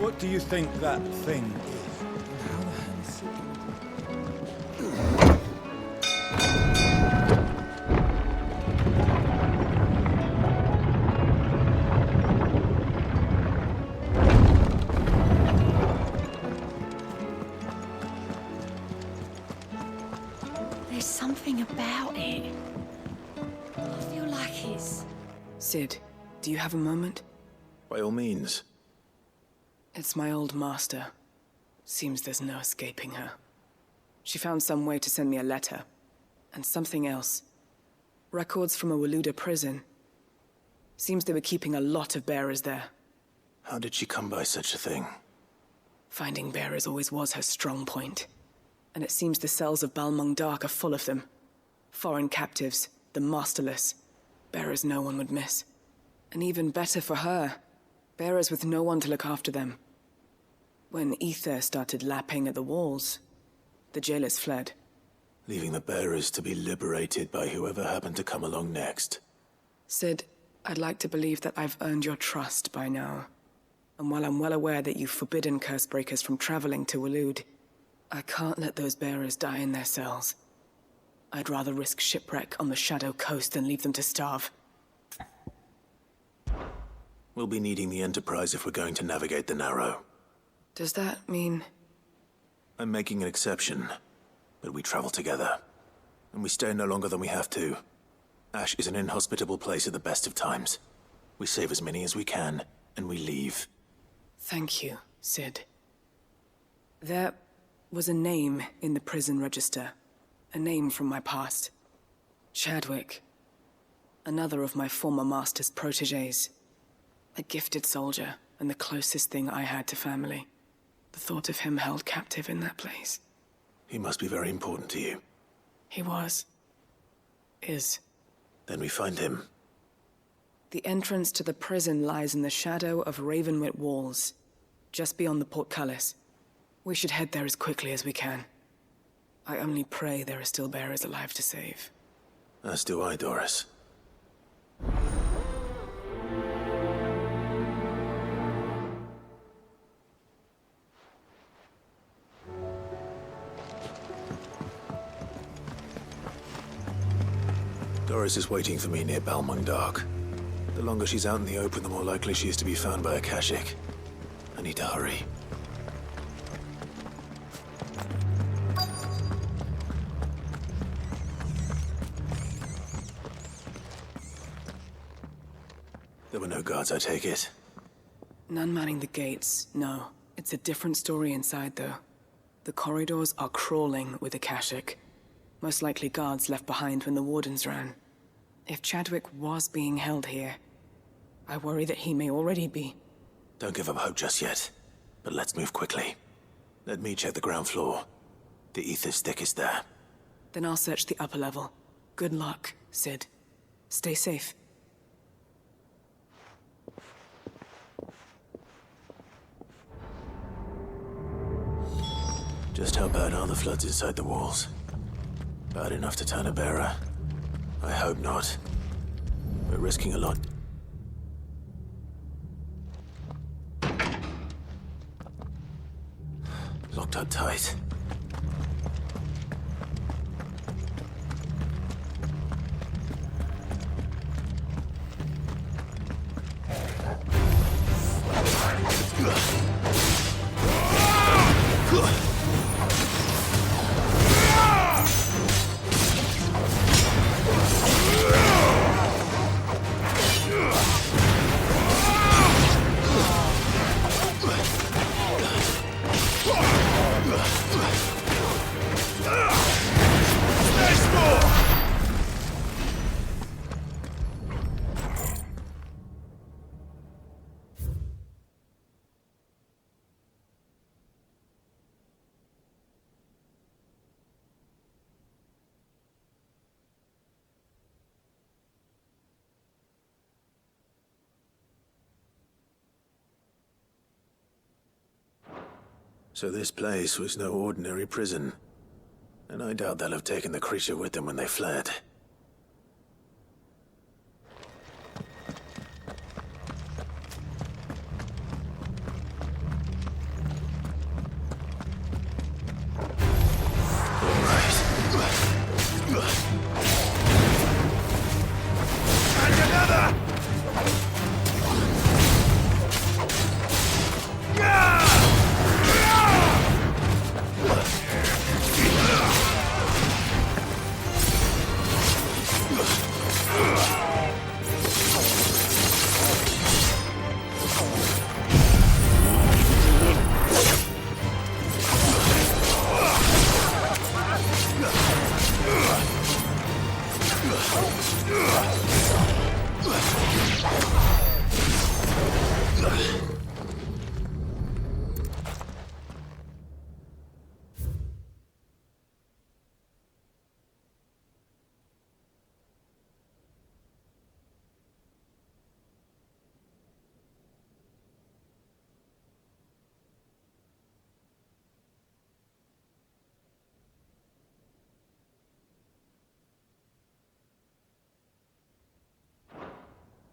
What do you think that thing is? How the hell is it? There's something about it. I feel like it's... Sid, do you have a moment? By all means. It's my old master. Seems there's no escaping her. She found some way to send me a letter. And something else. Records from a Waluda prison. Seems they were keeping a lot of bearers there. How did she come by such a thing? Finding bearers always was her strong point. And it seems the cells of Balmung Dark are full of them. Foreign captives, the masterless. Bearers no one would miss. And even better for her, bearers with no one to look after them. When ether started lapping at the walls, the jailers fled. Leaving the bearers to be liberated by whoever happened to come along next. Sid, I'd like to believe that I've earned your trust by now. And while I'm well aware that you've forbidden Cursebreakers from traveling to Walud, I can't let those bearers die in their cells. I'd rather risk shipwreck on the Shadow Coast than leave them to starve. We'll be needing the Enterprise if we're going to navigate the Narrow. Does that mean... I'm making an exception, but we travel together. And we stay no longer than we have to. Ash is an inhospitable place at the best of times. We save as many as we can, and we leave. Thank you, Sid. There was a name in the prison register. A name from my past. Chadwick. Another of my former master's protégés. A gifted soldier, and the closest thing I had to family. The thought of him held captive in that place. He must be very important to you. He was. Is. Then we find him. The entrance to the prison lies in the shadow of Ravenwit Walls, just beyond the portcullis. We should head there as quickly as we can. I only pray there are still bearers alive to save. As do I, Doris. Doris is waiting for me near Balmung Dark. The longer she's out in the open, the more likely she is to be found by Akashic. I need to hurry. There were no guards, I take it. None manning the gates, no. It's a different story inside, though. The corridors are crawling with Akashic. Most likely guards left behind when the Wardens ran. If Chadwick was being held here, I worry that he may already be. Don't give up hope just yet, but let's move quickly. Let me check the ground floor. The ether stick is there. Then I'll search the upper level. Good luck, Sid. Stay safe. Just how bad are the floods inside the walls? Bad enough to turn a bearer? I hope not. We're risking a lot. Locked up tight. So this place was no ordinary prison. And I doubt they'll have taken the creature with them when they fled.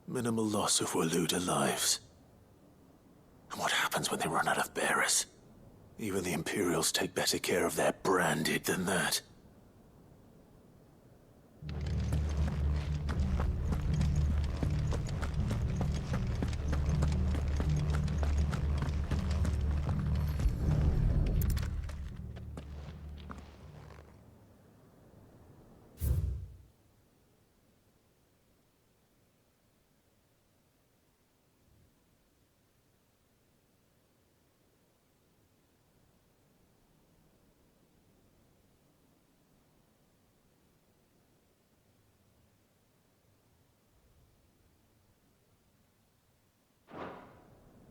Minimal loss of Waluda lives. And what happens when they run out of bearers? Even the Imperials take better care of their branded than that.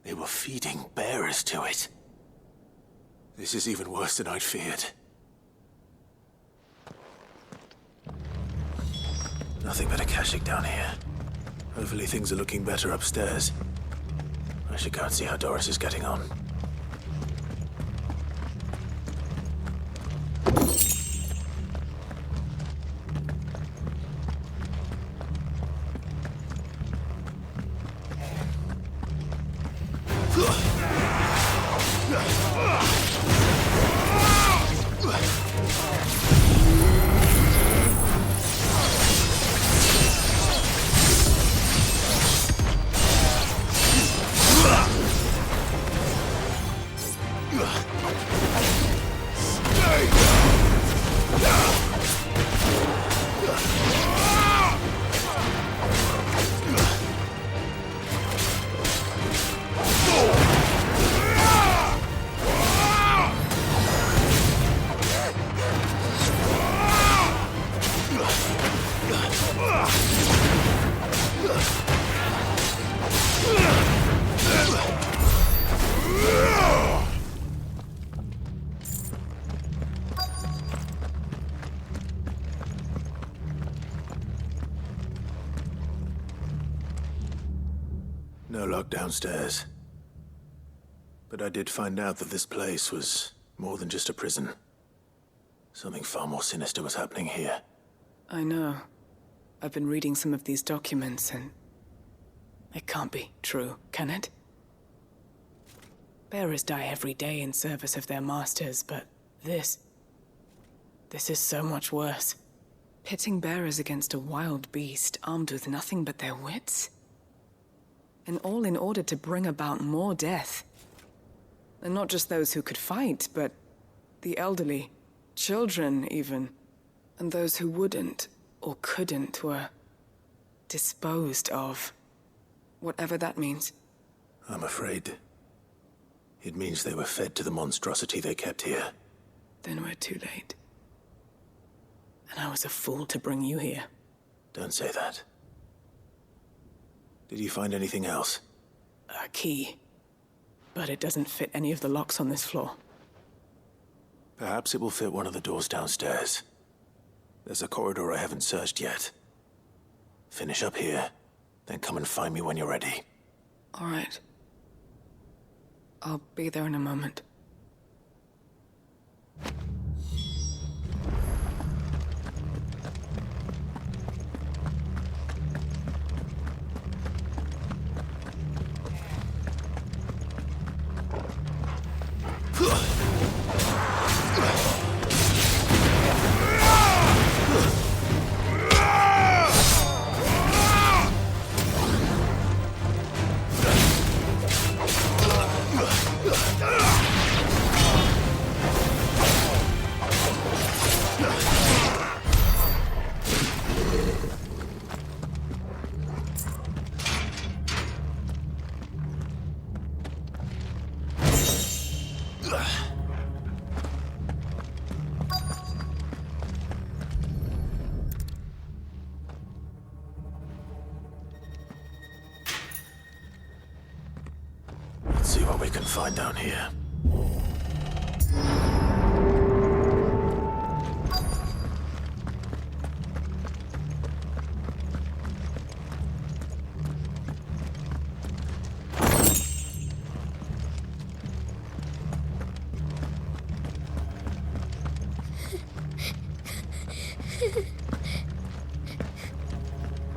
They were feeding bearers to it. This is even worse than I'd feared. Nothing but a Kashyyyk down here. Hopefully things are looking better upstairs. I should go and see how Doris is getting on. No lock downstairs. But I did find out that this place was more than just a prison. Something far more sinister was happening here. I know. I've been reading some of these documents and... it can't be true, can it? Bearers die every day in service of their masters, but this is so much worse. Pitting bearers against a wild beast armed with nothing but their wits? And all in order to bring about more death. And not just those who could fight, but the elderly, children even. And those who wouldn't or couldn't were disposed of. Whatever that means. I'm afraid it means they were fed to the monstrosity they kept here. Then we're too late. And I was a fool to bring you here. Don't say that. Did you find anything else? A key. But it doesn't fit any of the locks on this floor. Perhaps it will fit one of the doors downstairs. There's a corridor I haven't searched yet. Finish up here, then come and find me when you're ready. All right. I'll be there in a moment. what we can find down here.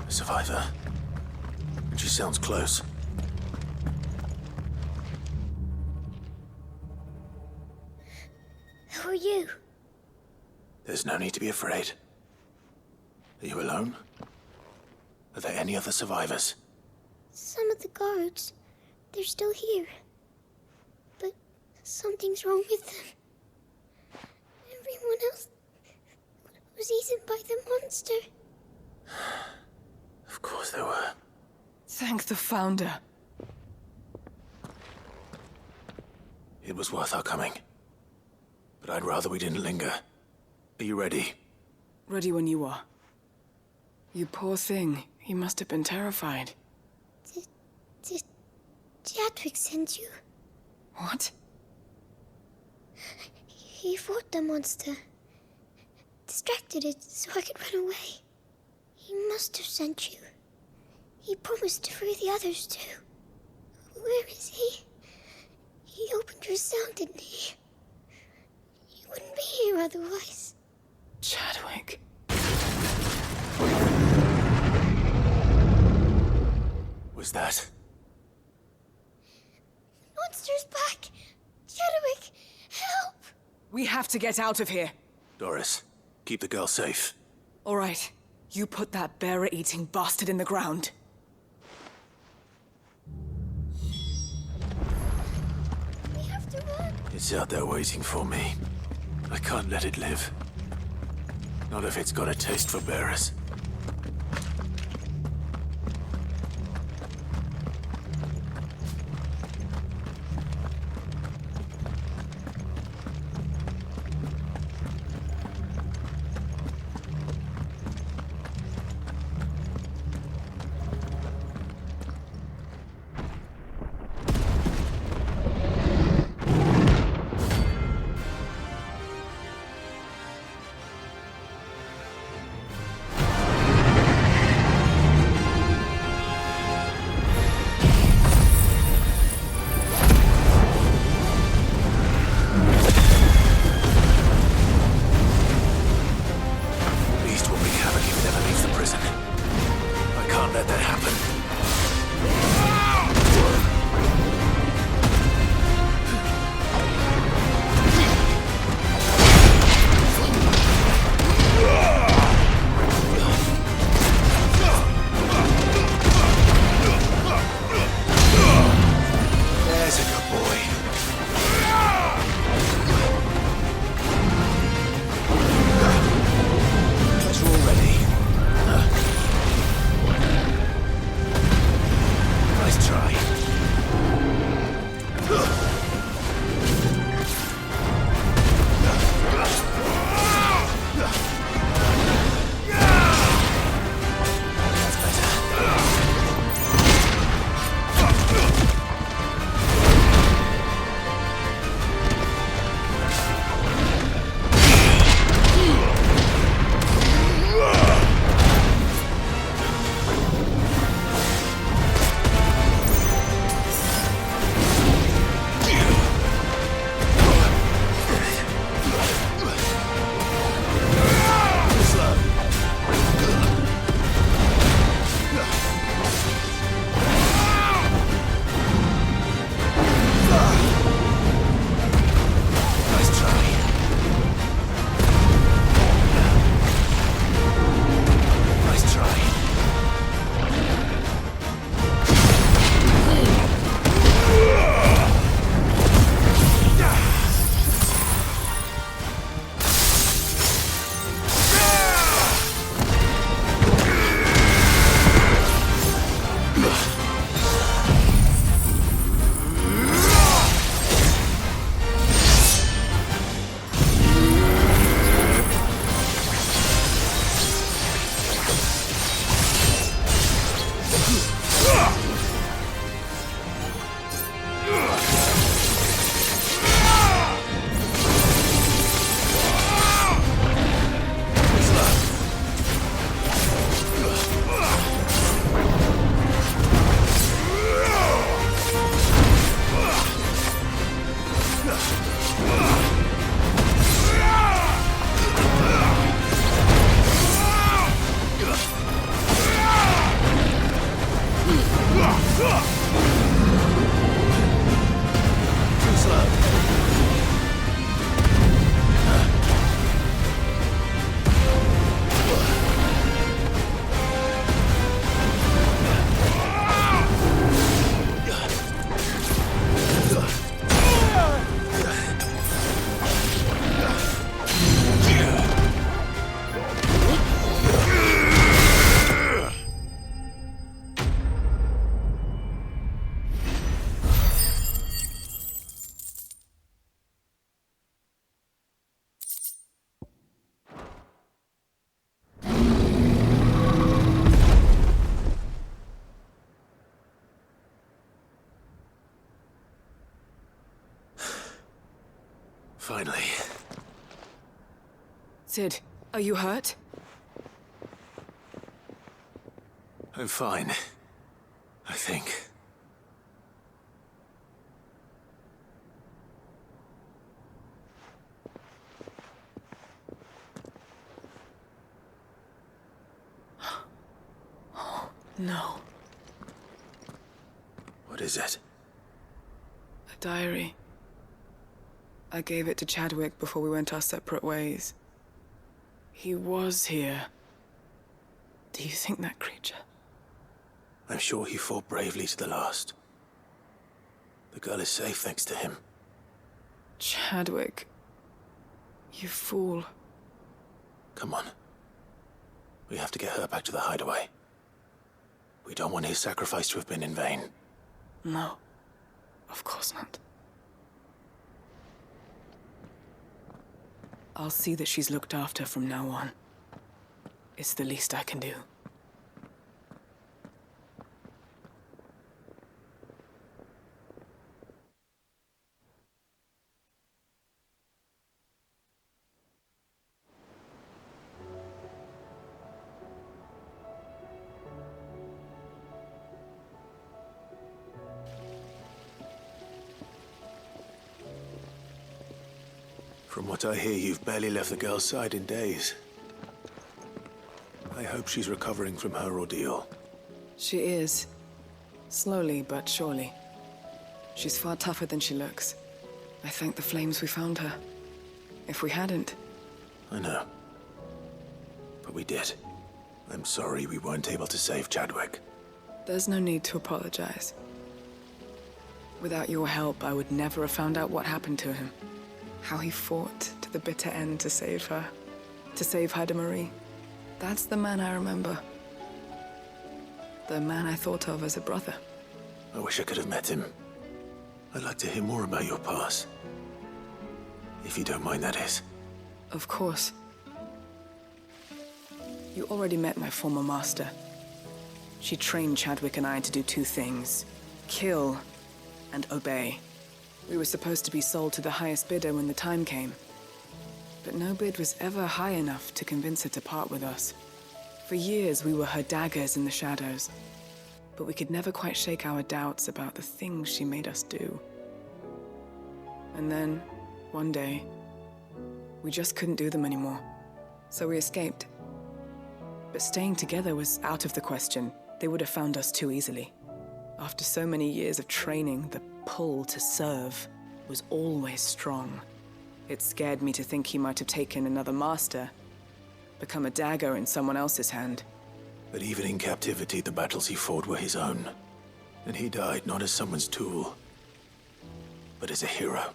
A survivor. She sounds close. Who are you? There's no need to be afraid. Are you alone? Are there any other survivors? Some of the guards. They're still here. But something's wrong with them. Everyone else was eaten by the monster. Of course there were. Thank the Founder. It was worth our coming. But I'd rather we didn't linger. Are you ready? Ready when you are. You poor thing. He must have been terrified. Did Chadwick send you? What? He fought the monster. Distracted it so I could run away. He must have sent you. He promised to free the others too. Where is he? He opened your cell, didn't he? He wouldn't be here otherwise. Chadwick. Was that? Monster's back! Chadwick, help! We have to get out of here. Doris, keep the girl safe. All right. You put that bearer-eating bastard in the ground. We have to run! It's out there waiting for me. I can't let it live. Not if it's got a taste for bearers. Too slow. Finally. Sid, are you hurt? I'm fine. I think. No. What is it? A diary. I gave it to Chadwick before we went our separate ways. He was here. Do you think that creature? I'm sure he fought bravely to the last. The girl is safe thanks to him. Chadwick. You fool. Come on. We have to get her back to the hideaway. We don't want his sacrifice to have been in vain. No. Of course not. I'll see that she's looked after from now on. It's the least I can do. From what I hear, you've barely left the girl's side in days. I hope she's recovering from her ordeal. She is. Slowly but surely. She's far tougher than she looks. I thank the flames we found her. If we hadn't... I know. But we did. I'm sorry we weren't able to save Chadwick. There's no need to apologize. Without your help, I would never have found out what happened to him. How he fought to the bitter end to save her. To save Haida Marie. That's the man I remember. The man I thought of as a brother. I wish I could have met him. I'd like to hear more about your past. If you don't mind, that is. Of course. You already met my former master. She trained Chadwick and I to do two things. Kill and obey. We were supposed to be sold to the highest bidder when the time came. But no bid was ever high enough to convince her to part with us. For years, we were her daggers in the shadows. But we could never quite shake our doubts about the things she made us do. And then, one day, we just couldn't do them anymore. So we escaped. But staying together was out of the question. They would have found us too easily. After so many years of training, the pull to serve was always strong. It scared me to think he might have taken another master, become a dagger in someone else's hand. But even in captivity, the battles he fought were his own. And he died not as someone's tool, but as a hero.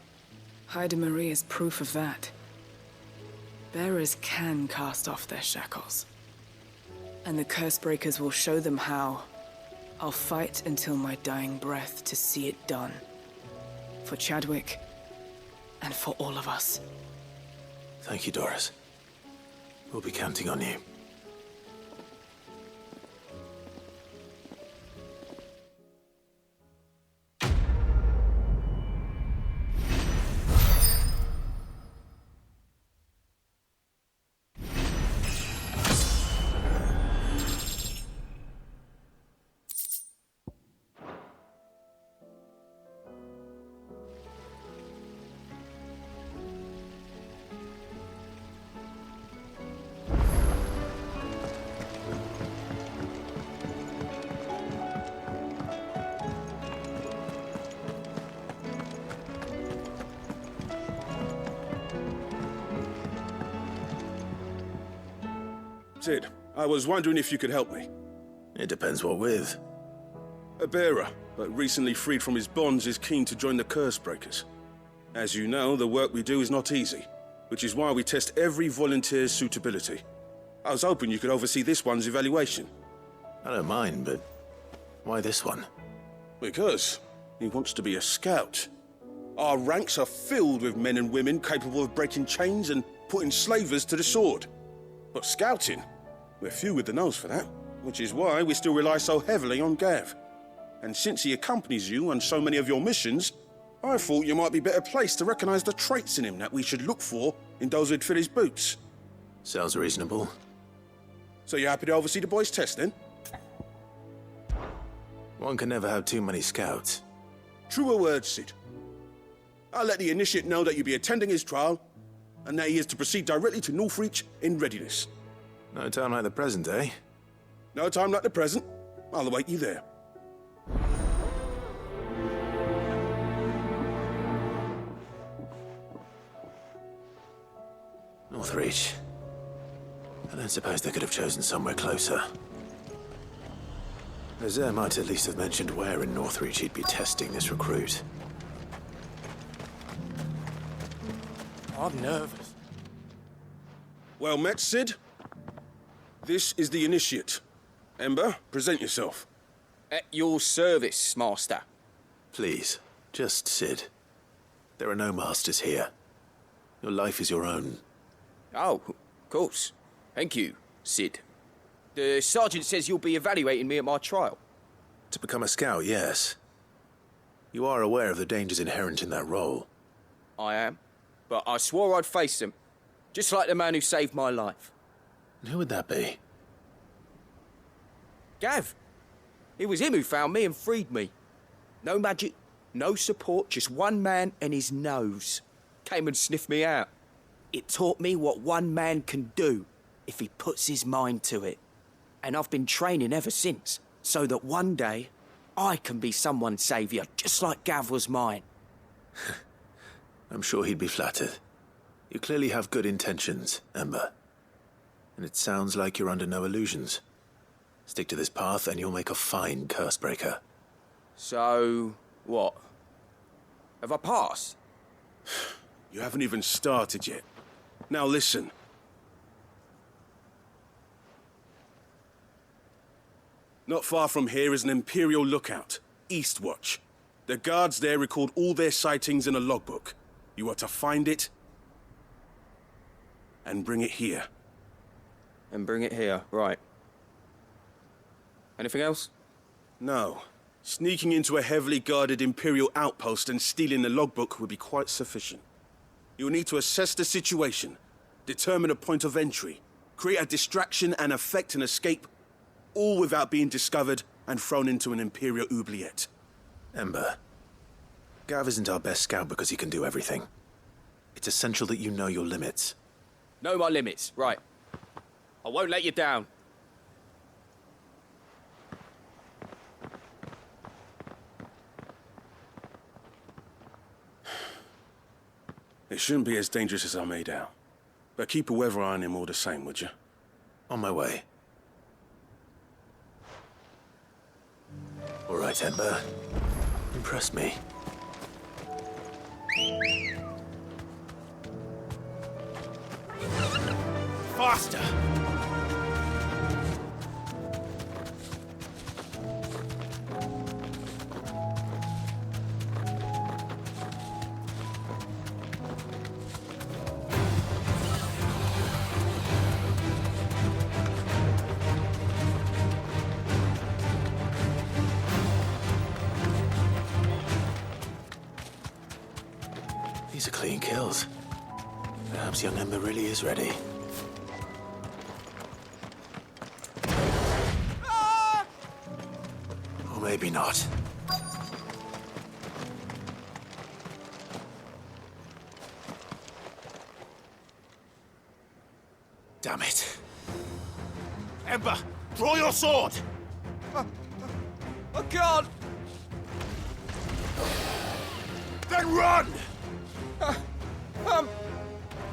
Haida Marie is proof of that. Bearers can cast off their shackles. And the Cursebreakers will show them how. I'll fight until my dying breath to see it done. For Chadwick, and for all of us. Thank you, Doris. We'll be counting on you. Sid, I was wondering if you could help me. It depends what with. A bearer, but recently freed from his bonds, is keen to join the Curse Breakers. As you know, the work we do is not easy, which is why we test every volunteer's suitability. I was hoping you could oversee this one's evaluation. I don't mind, but why this one? Because he wants to be a scout. Our ranks are filled with men and women capable of breaking chains and putting slavers to the sword. But scouting, we're few with the nose for that, which is why we still rely so heavily on Gav. And since he accompanies you on so many of your missions, I thought you might be better placed to recognize the traits in him that we should look for in those who'd fill his boots. Sounds reasonable. So you're happy to oversee the boys' test, then? One can never have too many scouts. Truer words, Sid. I'll let the initiate know that you'll be attending his trial, and that he is to proceed directly to Northreach in readiness. No time like the present, eh? No time like the present. I'll await you there. Northreach. I don't suppose they could have chosen somewhere closer. Lazare might at least have mentioned where in Northreach he'd be testing this recruit. I'm nervous. Well met, Sid. This is the initiate. Ember, present yourself. At your service, Master. Please, just Sid. There are no masters here. Your life is your own. Oh, of course. Thank you, Sid. The sergeant says you'll be evaluating me at my trial. To become a scout, yes. You are aware of the dangers inherent in that role. I am. But I swore I'd face them. Just like the man who saved my life. And who would that be? Gav. It was him who found me and freed me. No magic, no support, just one man and his nose. Came and sniffed me out. It taught me what one man can do if he puts his mind to it. And I've been training ever since, so that one day I can be someone's saviour, just like Gav was mine. I'm sure he'd be flattered. You clearly have good intentions, Ember. And it sounds like you're under no illusions. Stick to this path and you'll make a fine Cursebreaker. So, what? Have I passed? You haven't even started yet. Now listen. Not far from here is an Imperial lookout, Eastwatch. The guards there record all their sightings in a logbook. You are to find it and bring it here. And bring it here, right. Anything else? No. Sneaking into a heavily guarded Imperial outpost and stealing the logbook would be quite sufficient. You'll need to assess the situation, determine a point of entry, create a distraction and effect an escape, all without being discovered and thrown into an Imperial oubliette. Ember, Gav isn't our best scout because he can do everything. It's essential that you know your limits. Know my limits, right. I won't let you down. It shouldn't be as dangerous as I made out. But keep a weather eye on him all the same, would you? On my way. All right, Ember. Impress me. Faster! These are clean kills. Perhaps young Ember really is ready. Or maybe not. Damn it. Ember, draw your sword! I can't! Then run!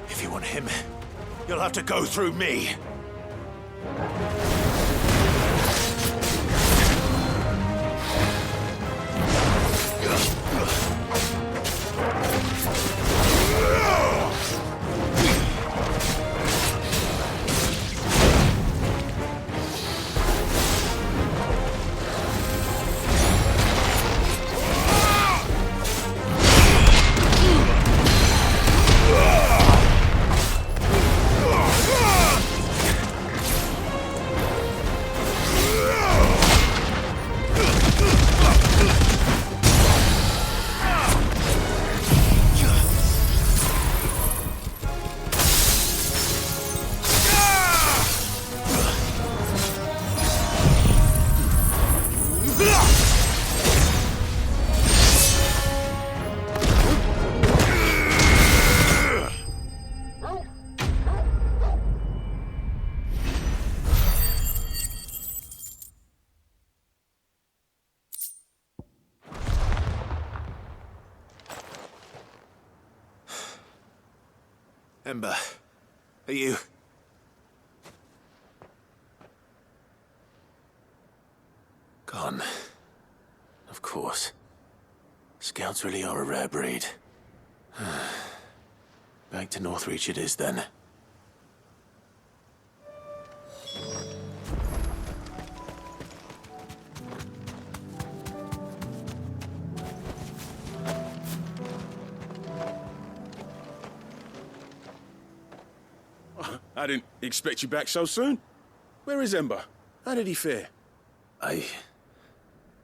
If you want him, you'll have to go through me. Ember, are you... Gone. Of course. Scouts really are a rare breed. Back to Northreach it is, then. I didn't expect you back so soon. Where is Ember? How did he fare? I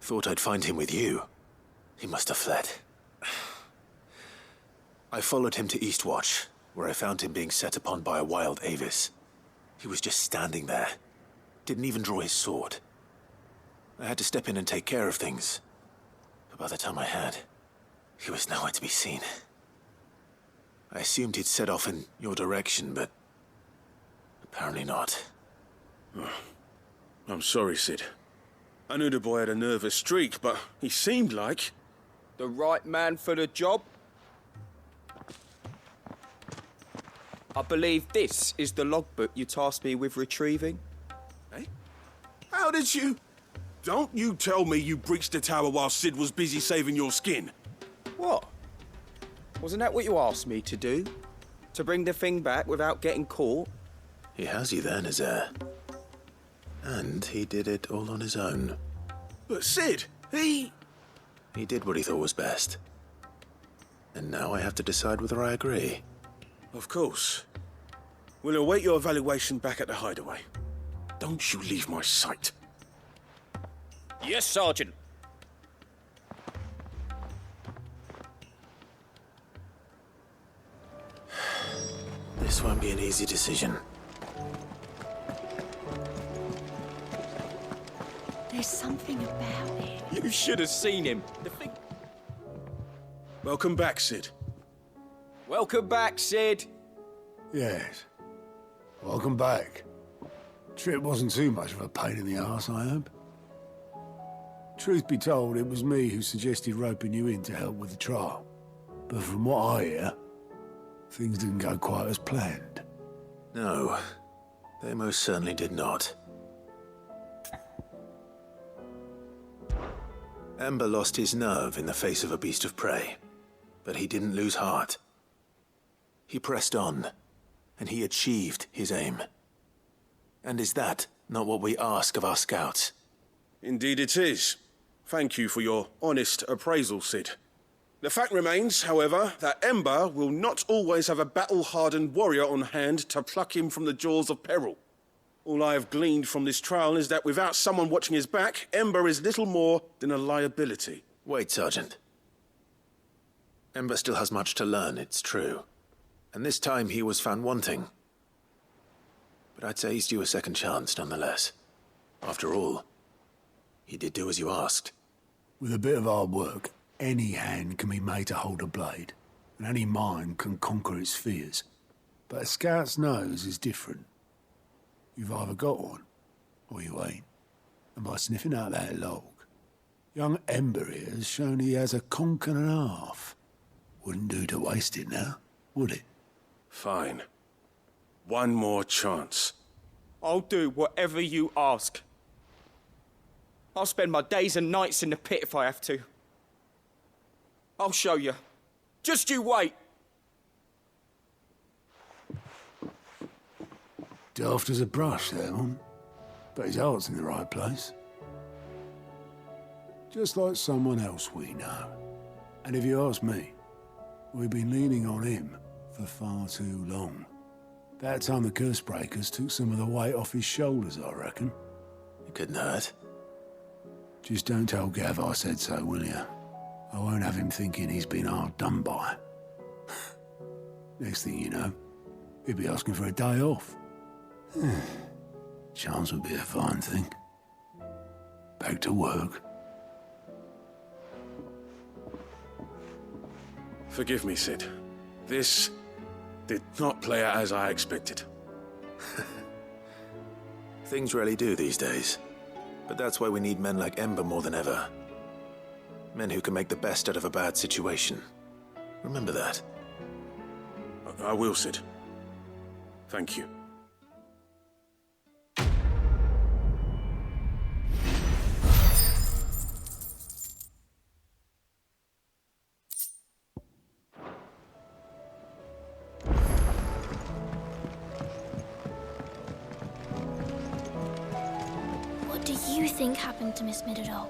thought I'd find him with you. He must have fled. I followed him to Eastwatch, where I found him being set upon by a wild Avis. He was just standing there. Didn't even draw his sword. I had to step in and take care of things. But by the time I had, he was nowhere to be seen. I assumed he'd set off in your direction, but apparently not. I'm sorry, Sid. I knew the boy had a nervous streak, but he seemed like... The right man for the job? I believe this is the logbook you tasked me with retrieving. Eh? How did you... Don't you tell me you breached the tower while Sid was busy saving your skin. What? Wasn't that what you asked me to do? To bring the thing back without getting caught? He has you then, his heir. And he did it all on his own. But Sid, he did what he thought was best. And now I have to decide whether I agree. Of course. We'll await your evaluation back at the hideaway. Don't you leave my sight. Yes, Sergeant. This won't be an easy decision. There's something about it. You should have seen him. Welcome back, Sid. Welcome back, Sid. Yes. Welcome back. Trip wasn't too much of a pain in the arse, I hope. Truth be told, it was me who suggested roping you in to help with the trial. But from what I hear, things didn't go quite as planned. No, they most certainly did not. Ember lost his nerve in the face of a beast of prey, but he didn't lose heart. He pressed on, and he achieved his aim. And is that not what we ask of our scouts? Indeed it is. Thank you for your honest appraisal, Sid. The fact remains, however, that Ember will not always have a battle-hardened warrior on hand to pluck him from the jaws of peril. All I have gleaned from this trial is that without someone watching his back, Ember is little more than a liability. Wait, Sergeant. Ember still has much to learn, it's true. And this time he was found wanting. But I'd say he's due a second chance, nonetheless. After all, he did do as you asked. With a bit of hard work, any hand can be made to hold a blade, and any mind can conquer its fears. But a scout's nose is different. You've either got one, or you ain't. And by sniffing out that log, young Ember here has shown he has a conch and a half. Wouldn't do to waste it now, would it? Fine. One more chance. I'll do whatever you ask. I'll spend my days and nights in the pit if I have to. I'll show you. Just you wait. Daft as a brush, that one. But his heart's in the right place. Just like someone else we know. And if you ask me, we've been leaning on him for far too long. That time the curse breakers took some of the weight off his shoulders, I reckon. It couldn't hurt. Just don't tell Gav I said so, will you? I won't have him thinking he's been hard done by. Next thing you know, he'll be asking for a day off. Chance would be a fine thing. Back to work. Forgive me, Sid. This did not play out as I expected. Things rarely do these days. But that's why we need men like Ember more than ever. Men who can make the best out of a bad situation. Remember that. I will, Sid. Thank you. What do you think happened to Miss Middledore?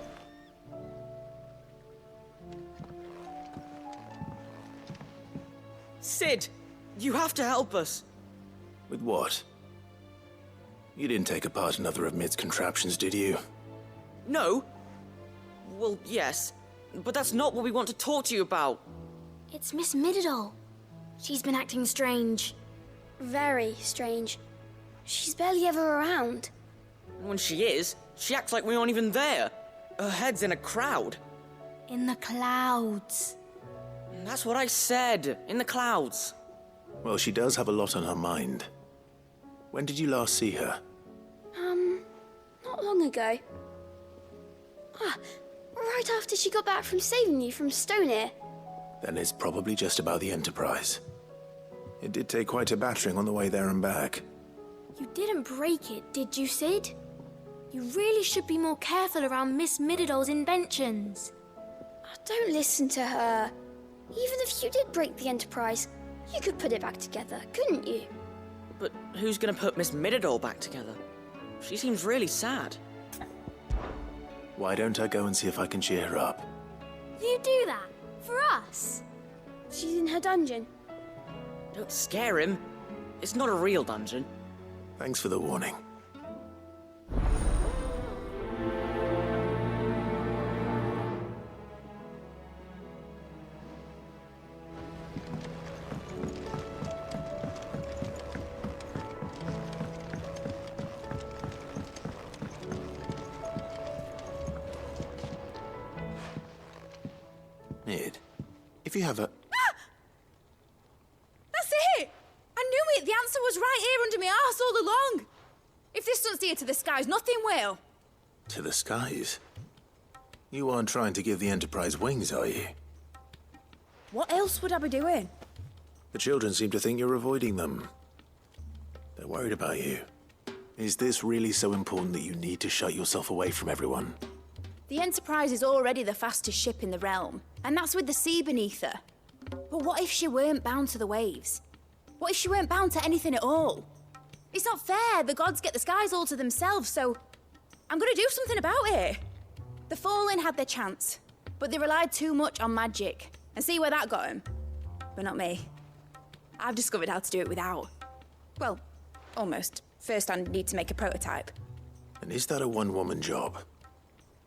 Sid, you have to help us. With what? You didn't take apart another of Mid's contraptions, did you? No. Well, yes. But that's not what we want to talk to you about. It's Miss Middledore. She's been acting strange. Very strange. She's barely ever around. And when she is, she acts like we aren't even there. Her head's in a crowd. In the clouds. That's what I said. In the clouds. Well, she does have a lot on her mind. When did you last see her? Not long ago. Right after she got back from saving you from Stonehenge. Then it's probably just about the Enterprise. It did take quite a battering on the way there and back. You didn't break it, did you, Sid? You really should be more careful around Miss Middeldore's inventions. Don't listen to her. Even if you did break the Enterprise, you could put it back together, couldn't you? But who's gonna put Miss Middledore back together? She seems really sad. Why don't I go and see if I can cheer her up? You do that? For us? She's in her dungeon. Don't scare him. It's not a real dungeon. Thanks for the warning. Mid, if you have a... That's it! I knew it! The answer was right here under my arse all along! If this doesn't steer to the skies, nothing will. To the skies? You aren't trying to give the Enterprise wings, are you? What else would I be doing? The children seem to think you're avoiding them. They're worried about you. Is this really so important that you need to shut yourself away from everyone? The Enterprise is already the fastest ship in the realm, and that's with the sea beneath her. But what if she weren't bound to the waves? What if she weren't bound to anything at all? It's not fair. The gods get the skies all to themselves, so I'm gonna do something about it. The Fallen had their chance, but they relied too much on magic. And see where that got them? But not me. I've discovered how to do it without. Well, almost. First, I need to make a prototype. And is that a one-woman job?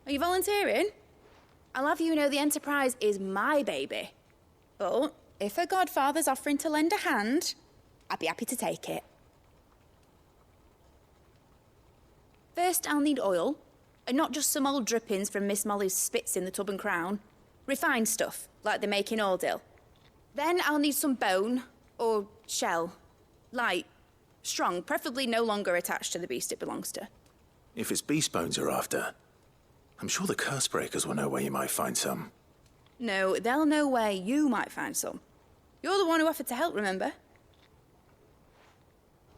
Are you volunteering? I'll have you know the Enterprise is my baby. But if her godfather's offering to lend a hand, I'd be happy to take it. First, I'll need oil, and not just some old drippings from Miss Molly's spits in the Tub and Crown. Refined stuff, like they make in Ordill. Then I'll need some bone, or shell. Light, strong, preferably no longer attached to the beast it belongs to. If it's beast bones you're after, I'm sure the curse breakers will know where you might find some. No, they'll know where you might find some. You're the one who offered to help, remember?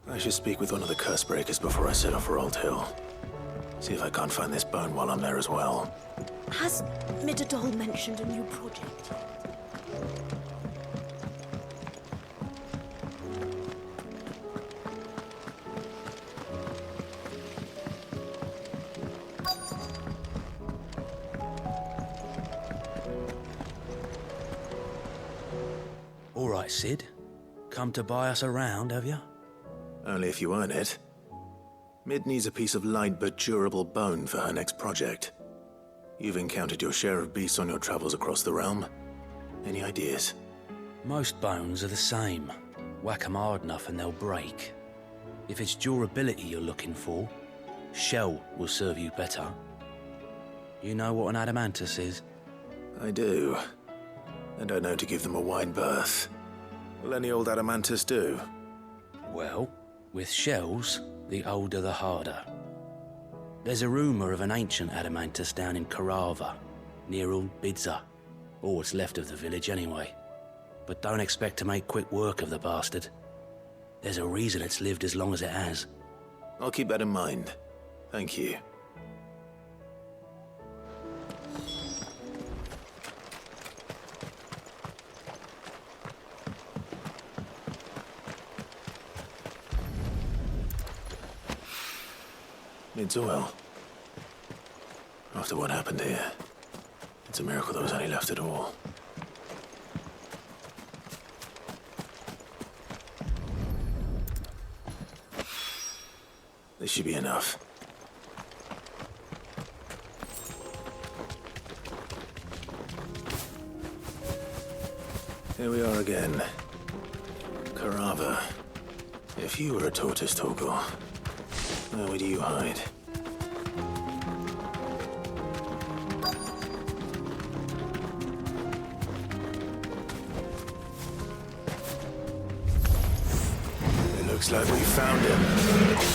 I should speak with one of the curse breakers before I set off for Old Hill. See if I can't find this bone while I'm there as well. Has Middledore mentioned a new project? All right, Sid. Come to buy us around, have you? Only if you earn it. Mid needs a piece of light but durable bone for her next project. You've encountered your share of beasts on your travels across the realm. Any ideas? Most bones are the same. Whack 'em hard enough and they'll break. If it's durability you're looking for, shell will serve you better. You know what an adamantus is? I do. And I know to give them a wide berth. Will any old adamantus do? Well, with shells, the older the harder. There's a rumour of an ancient adamantus down in Karava, near Old Bidza, or what's left of the village anyway. But don't expect to make quick work of the bastard. There's a reason it's lived as long as it has. I'll keep that in mind. Thank you. It's oil. After what happened here, it's a miracle there was any left at all. This should be enough. Here we are again. Carava. If you were a tortoise, Torgor, where would you hide? It looks like we found him.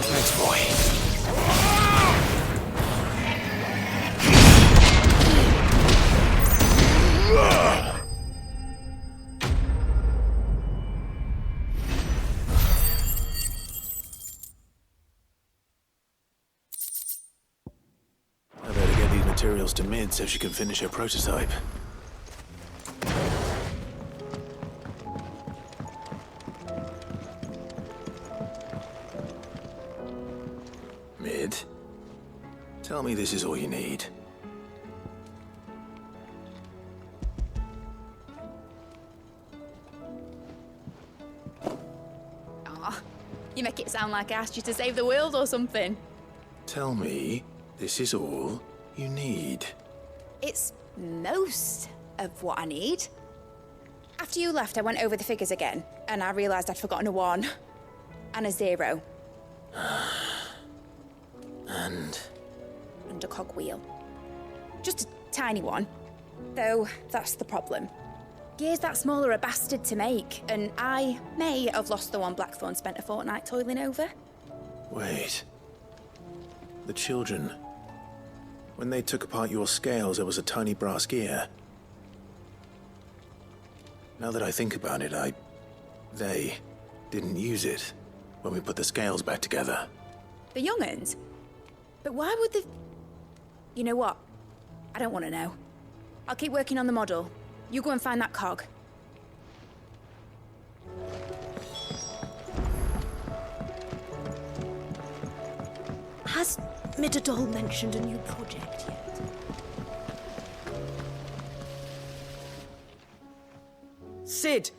Thanks, boy. I better get these materials to Mid so she can finish her prototype. Mid, tell me this is all you need. Aw, you make it sound like I asked you to save the world or something. Tell me this is all you need. It's most of what I need. After you left, I went over the figures again, and I realised I'd forgotten a 1 and a 0. And a cogwheel. Just a tiny one. Though, that's the problem. Gears that small are a bastard to make, and I may have lost the one Blackthorn spent a fortnight toiling over. wait. The children. When they took apart your scales, there was a tiny brass gear. Now that I think about it, they didn't use it when we put the scales back together. The young'uns? But why would the... You know what? I don't want to know. I'll keep working on the model. You go and find that cog. Has Midadol mentioned a new project yet? Sid!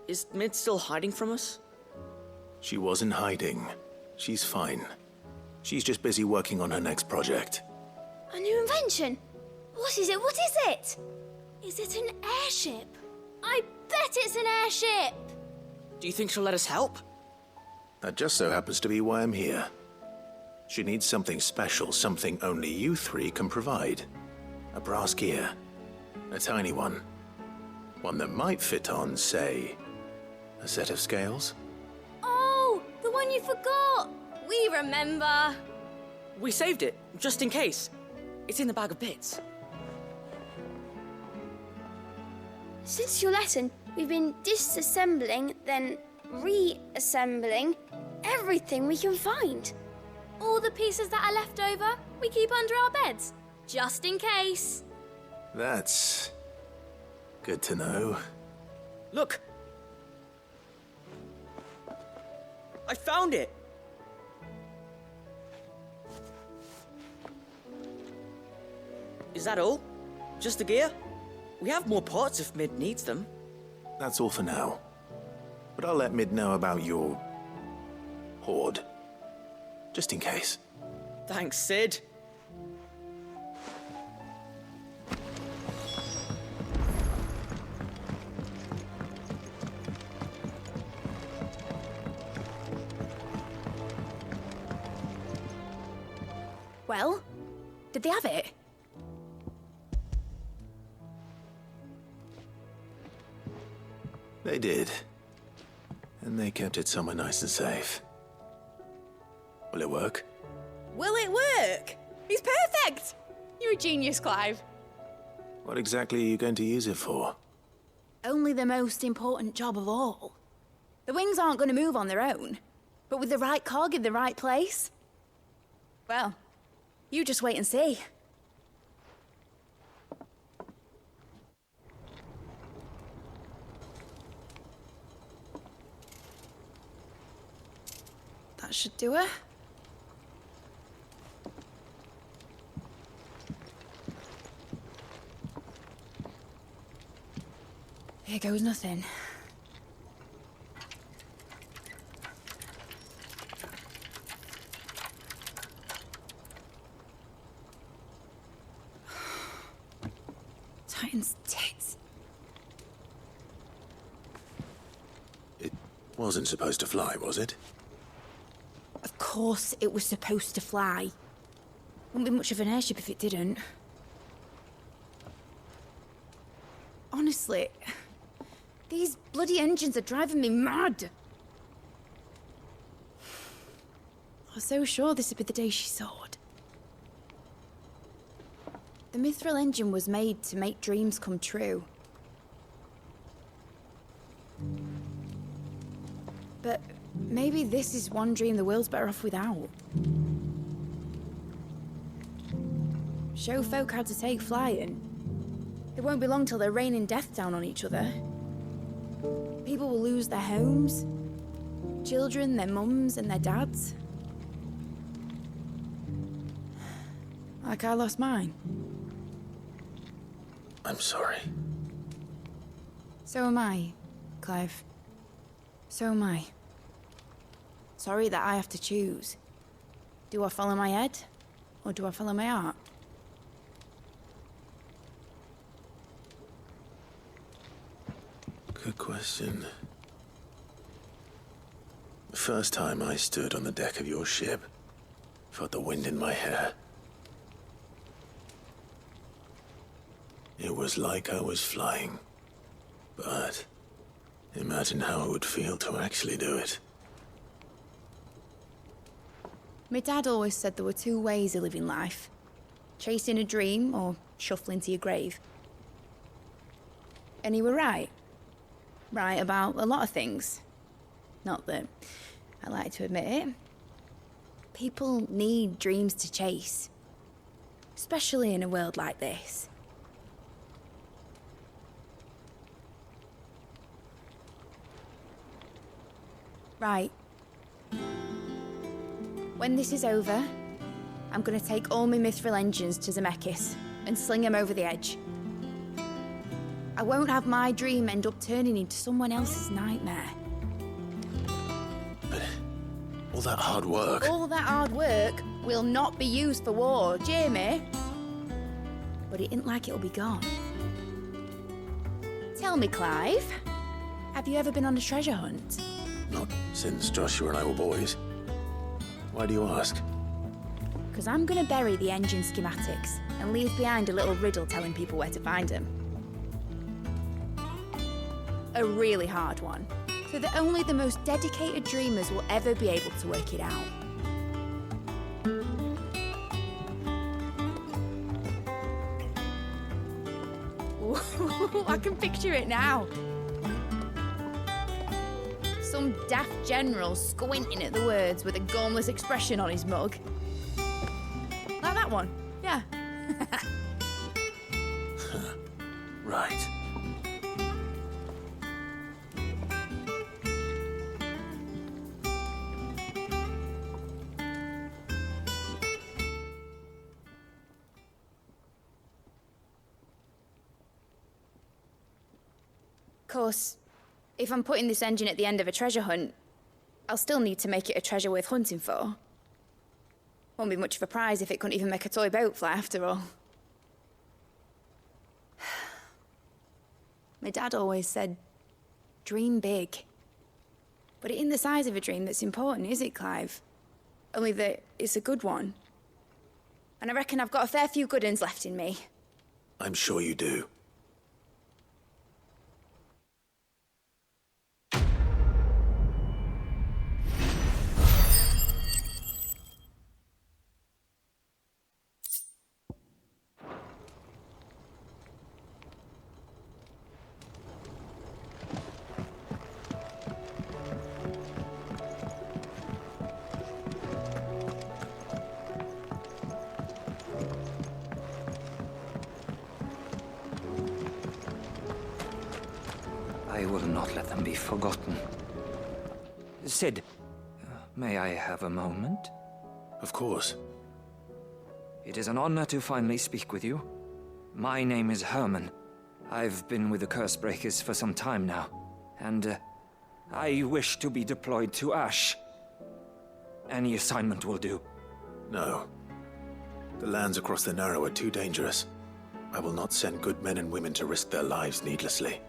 Is Mid still hiding from us? She wasn't hiding. She's fine. She's just busy working on her next project. A new invention? What is it? What is it? Is it an airship? I bet it's an airship! Do you think she'll let us help? That just so happens to be why I'm here. She needs something special, something only you three can provide. A brass gear. A tiny one. One that might fit on, say, a set of scales? Oh, the one you forgot! We remember! We saved it, just in case. It's in the bag of bits. Since your lesson, we've been disassembling, then reassembling everything we can find. All the pieces that are left over, we keep under our beds, just in case. That's good to know. Look! I found it! Is that all? Just the gear? We have more parts if Mid needs them. That's all for now. But I'll let Mid know about your hoard. Just in case. Thanks, Sid. Well, did they have it? They did. And they kept it somewhere nice and safe. Will it work? Will it work? He's perfect! You're a genius, Clive. What exactly are you going to use it for? Only the most important job of all. The wings aren't going to move on their own. But with the right cog in the right place... well, you just wait and see. That should do it. Here goes nothing. Titan's tits. It wasn't supposed to fly, was it? Of course it was supposed to fly. Wouldn't be much of an airship if it didn't. Honestly, these bloody engines are driving me mad. I was so sure this would be the day she soared. The Mithril engine was made to make dreams come true. But maybe this is one dream the world's better off without. Show folk how to take flying. It won't be long till they're raining death down on each other. People will lose their homes. Children, their mums and their dads. Like I lost mine. I'm sorry. So am I, Clive. So am I. Sorry that I have to choose. Do I follow my head, or do I follow my heart? Good question. The first time I stood on the deck of your ship, felt the wind in my hair. It was like I was flying. But imagine how it would feel to actually do it. My dad always said there were two ways of living life. Chasing a dream or shuffling to your grave. And he were right. Right about a lot of things. Not that I like to admit it. People need dreams to chase. Especially in a world like this. Right. When this is over, I'm gonna take all my Mithril engines to Zemeckis and sling them over the edge. I won't have my dream end up turning into someone else's nightmare. But all that hard work... All that hard work will not be used for war, Jamie. But it ain't like it'll be gone. Tell me, Clive, have you ever been on a treasure hunt? Not since Joshua and I were boys. Why do you ask? Because I'm going to bury the engine schematics and leave behind a little riddle telling people where to find them. A really hard one, so that only the most dedicated dreamers will ever be able to work it out. Ooh, I can picture it now. Some daft general squinting at the words with a gormless expression on his mug. Like that one, yeah. Right. Of course, if I'm putting this engine at the end of a treasure hunt, I'll still need to make it a treasure worth hunting for. Won't be much of a prize if it couldn't even make a toy boat fly after all. My dad always said, dream big. But it ain't the size of a dream that's important, is it, Clive? Only that it's a good one. And I reckon I've got a fair few good uns left in me. I'm sure you do. I will not let them be forgotten. Sid, may I have a moment? Of course. It is an honor to finally speak with you. My name is Herman. I've been with the Cursebreakers for some time now, and I wish to be deployed to Ash. Any assignment will do. No. The lands across the Narrow are too dangerous. I will not send good men and women to risk their lives needlessly.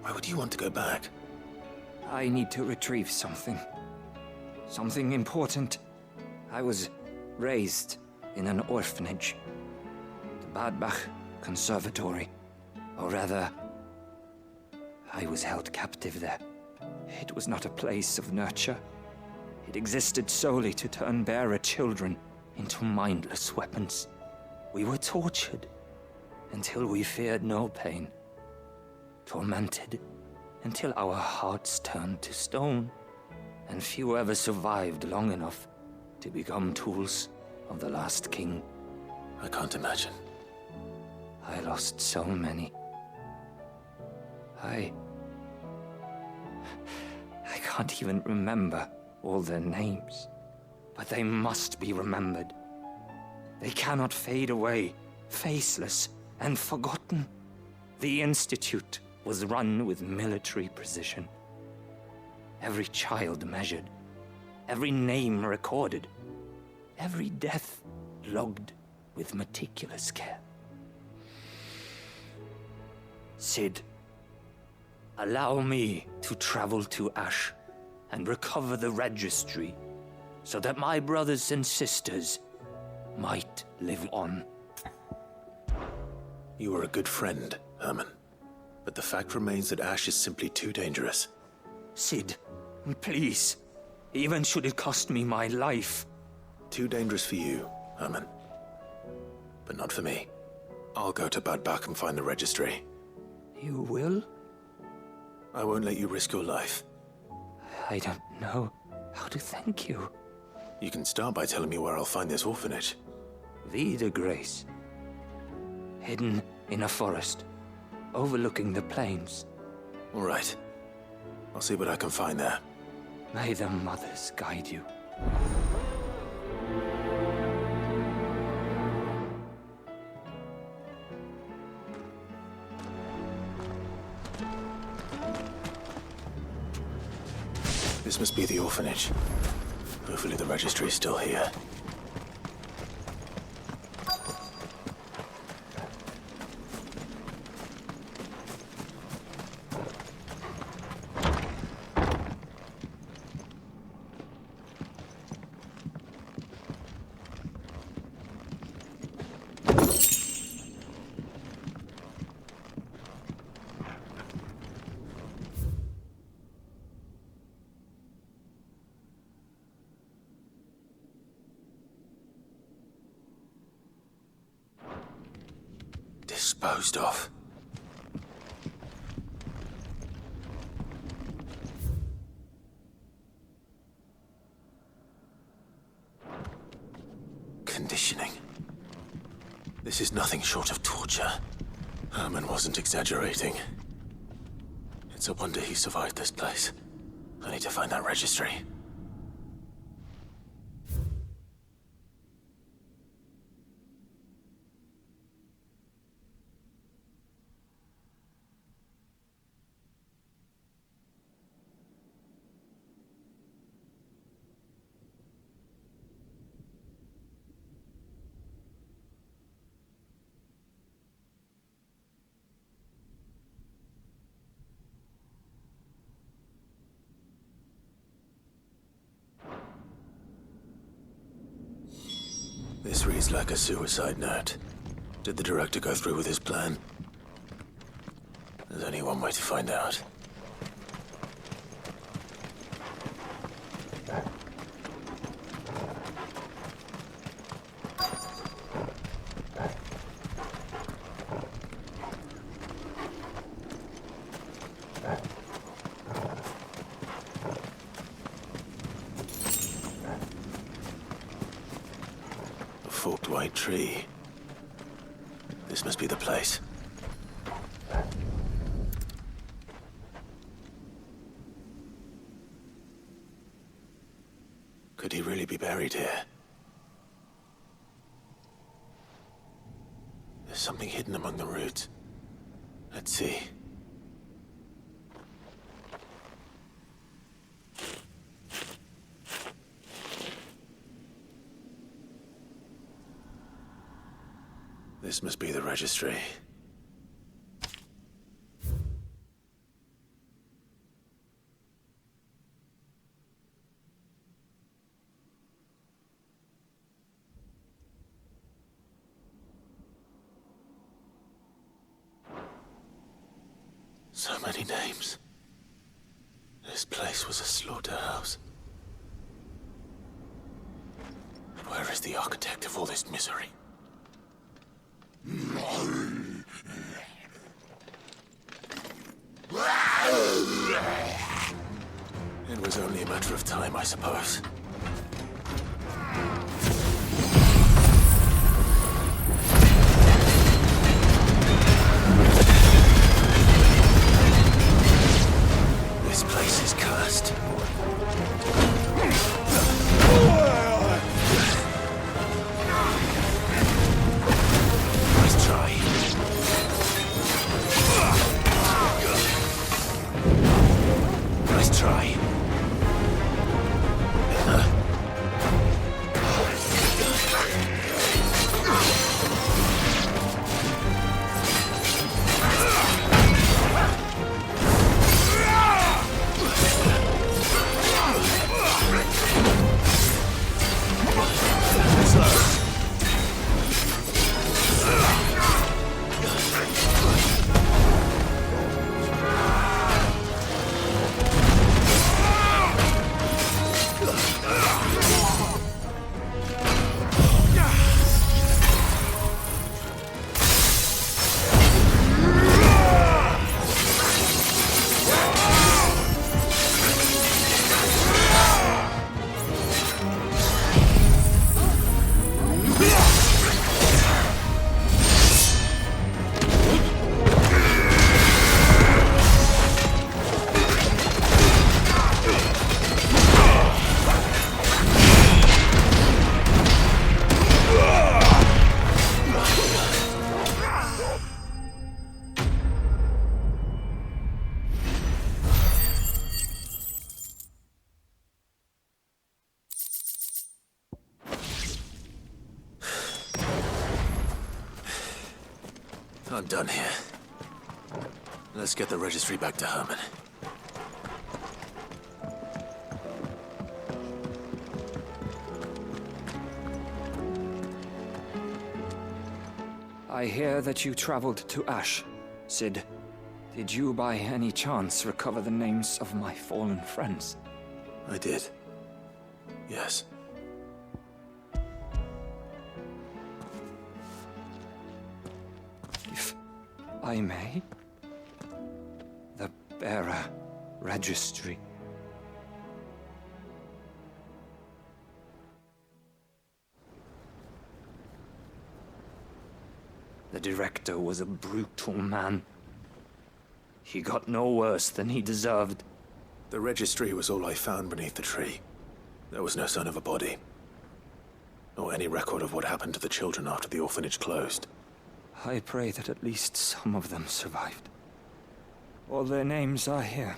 Why would you want to go back? I need to retrieve something. Something important. I was raised in an orphanage. The Badbach Conservatory. Or rather, I was held captive there. It was not a place of nurture. It existed solely to turn bearer children into mindless weapons. We were tortured until we feared no pain. Tormented until our hearts turned to stone, and few ever survived long enough to become tools of the last king. I can't imagine. I lost so many. I can't even remember all their names, but they must be remembered. They cannot fade away, faceless and forgotten. The Institute was run with military precision. Every child measured, every name recorded, every death logged with meticulous care. Sid, allow me to travel to Ash and recover the registry so that my brothers and sisters might live on. You are a good friend, Herman. But the fact remains that Ash is simply too dangerous. Sid, please. Even should it cost me my life. Too dangerous for you, Herman. But not for me. I'll go to Bad Bach and find the registry. You will? I won't let you risk your life. I don't know how to thank you. You can start by telling me where I'll find this orphanage. Vie de Grace. Hidden in a forest, overlooking the plains. All right. I'll see what I can find there. May the mothers guide you. This must be the orphanage. Hopefully the registry is still here. disposed of. Conditioning. This is nothing short of torture. Herman wasn't exaggerating. It's a wonder he survived this place. I need to find that registry. This reads like a suicide note. Did the director go through with his plan? There's only one way to find out. Forked white tree. This must be the place. Could he really be buried here? There's something hidden among the roots. Let's see. This must be the registry. So many names. This place was a slaughterhouse. Where is the architect of all this misery? It was only a matter of time, I suppose. This place is cursed. Nice try. Nice try. I'm done here. Let's get the registry back to Herman. I hear that you traveled to Ash, Sid. Did you by any chance recover the names of my fallen friends? I did. Yes. I may. The bearer registry. The director was a brutal man. He got no worse than he deserved. The registry was all I found beneath the tree. There was no sign of a body. Or any record of what happened to the children after the orphanage closed. I pray that at least some of them survived. All their names are here.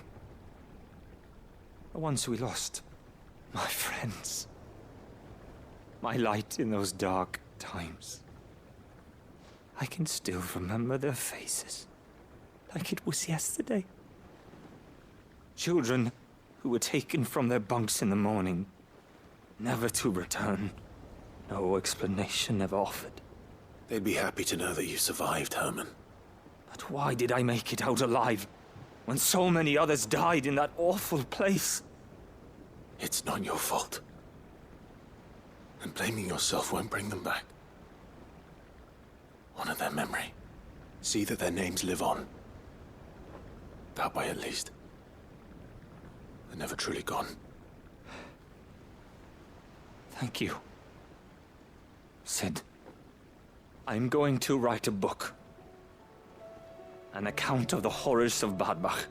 The ones we lost. My friends. My light in those dark times. I can still remember their faces, like it was yesterday. Children who were taken from their bunks in the morning, never to return. No explanation ever offered. They'd be happy to know that you survived, Herman. But why did I make it out alive, when so many others died in that awful place? It's not your fault. And blaming yourself won't bring them back. Honor their memory. See that their names live on. That way, at least. They're never truly gone. Thank you. Sid, I'm going to write a book. An account of the horrors of Badbach,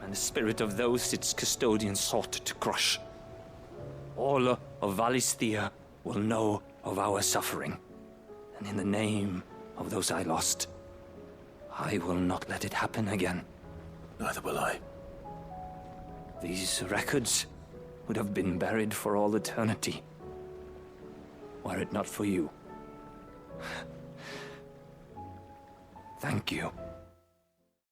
and the spirit of those its custodians sought to crush. All of Valisthea will know of our suffering. And in the name of those I lost, I will not let it happen again. Neither will I. These records would have been buried for all eternity, were it not for you. Thank you.